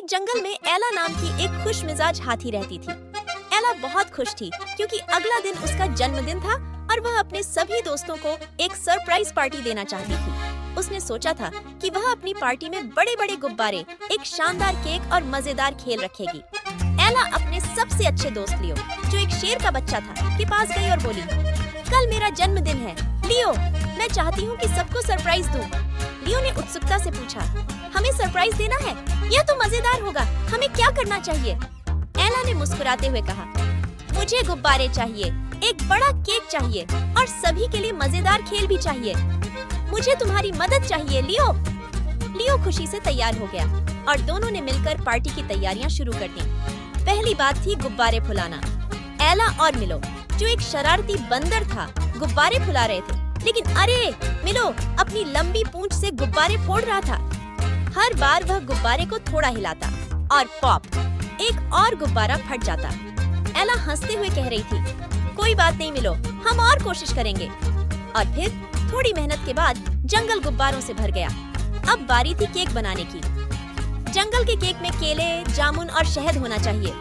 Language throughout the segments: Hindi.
जंगल में एला नाम की एक खुश मिजाज हाथी रहती थी। एला बहुत खुश थी क्योंकि अगला दिन उसका जन्मदिन था और वह अपने सभी दोस्तों को एक सरप्राइज पार्टी देना चाहती थी। उसने सोचा था कि वह अपनी पार्टी में बड़े बड़े गुब्बारे, एक शानदार केक और मजेदार खेल रखेगी। एला अपने सबसे अच्छे दोस्त लियो, जो एक शेर का बच्चा था, के पास गई और बोली, कल मेरा जन्मदिन है लियो, मैं चाहती हूँ कि सबको सरप्राइज दूँ। लियो ने उत्सुकता से पूछा, हमें सरप्राइज देना है? यह तो मजेदार होगा, हमें क्या करना चाहिए? एला ने मुस्कुराते हुए कहा, मुझे गुब्बारे चाहिए, एक बड़ा केक चाहिए और सभी के लिए मजेदार खेल भी चाहिए। मुझे तुम्हारी मदद चाहिए लियो। लियो खुशी से तैयार हो गया और दोनों ने मिलकर पार्टी की तैयारियां शुरू कर दी। पहली बात थी गुब्बारे फुलाना। एला और मिलो, जो एक शरारती बंदर था, गुब्बारे फुला रहे थे, लेकिन अरे मिलो अपनी लंबी पूंछ से गुब्बारे फोड़ रहा था। हर बार वह गुब्बारे को थोड़ा हिलाता और पॉप, एक और गुब्बारा फट जाता। एला हंसते हुए कह रही थी, कोई बात नहीं मिलो, हम और कोशिश करेंगे। और फिर थोड़ी मेहनत के बाद जंगल गुब्बारों से भर गया। अब बारी थी केक बनाने की। जंगल के केक में केले, जामुन और शहद होना चाहिए,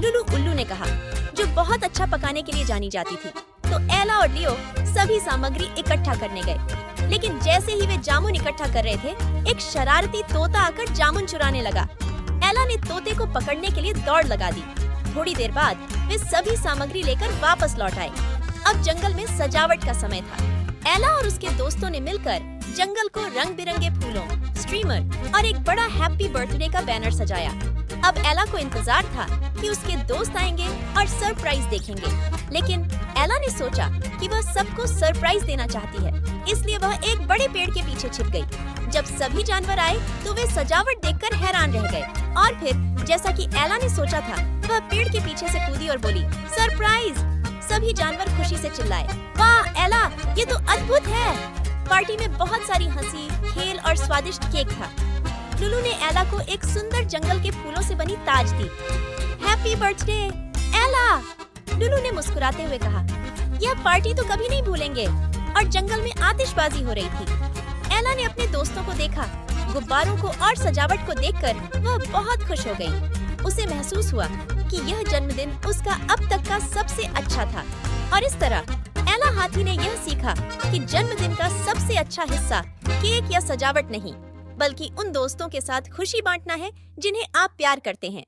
लुलु उल्लू ने कहा, जो बहुत अच्छा पकाने के लिए जानी जाती थी। तो एला और लियो सभी सामग्री इकट्ठा करने गए, लेकिन जैसे ही वे जामुन इकट्ठा कर रहे थे, एक शरारती तोता आकर जामुन चुराने लगा। एला ने तोते को पकड़ने के लिए दौड़ लगा दी। थोड़ी देर बाद वे सभी सामग्री लेकर वापस लौट आए। अब जंगल में सजावट का समय था। एला और उसके दोस्तों ने मिलकर जंगल को रंग बिरंगे फूलों, स्ट्रीमर और एक बड़ा हैप्पी बर्थडे का बैनर सजाया। अब एला को इंतजार था कि उसके दोस्त आएंगे और सरप्राइज देखेंगे, लेकिन एला ने सोचा कि वह सबको सरप्राइज देना चाहती है, इसलिए वह एक बड़े पेड़ के पीछे छिप गई। जब सभी जानवर आए तो वे सजावट देखकर हैरान रह गए और फिर जैसा कि एला ने सोचा था, वह पेड़ के पीछे से कूदी और बोली, सरप्राइज! सभी जानवर खुशी से चिल्लाए, वाह एला, ये तो अद्भुत है। पार्टी में बहुत सारी हंसी, खेल और स्वादिष्ट केक था। लुलु ने एला को एक सुंदर जंगल के फूलों से बनी ताज दी। हैप्पी बर्थडे एला! लुलु ने मुस्कुराते हुए कहा, यह पार्टी तो कभी नहीं भूलेंगे। और जंगल में आतिशबाजी हो रही थी। एला ने अपने दोस्तों को देखा, गुब्बारों को और सजावट को देखकर वह बहुत खुश हो गई। उसे महसूस हुआ कि यह जन्मदिन उसका अब तक का सबसे अच्छा था। और इस तरह एला हाथी ने यह सीखा कि जन्मदिन का सबसे अच्छा हिस्सा केक या सजावट नहीं, बल्कि उन दोस्तों के साथ खुशी बांटना है जिन्हें आप प्यार करते हैं।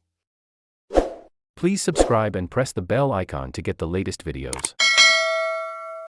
Please subscribe and press the bell icon to get the latest videos.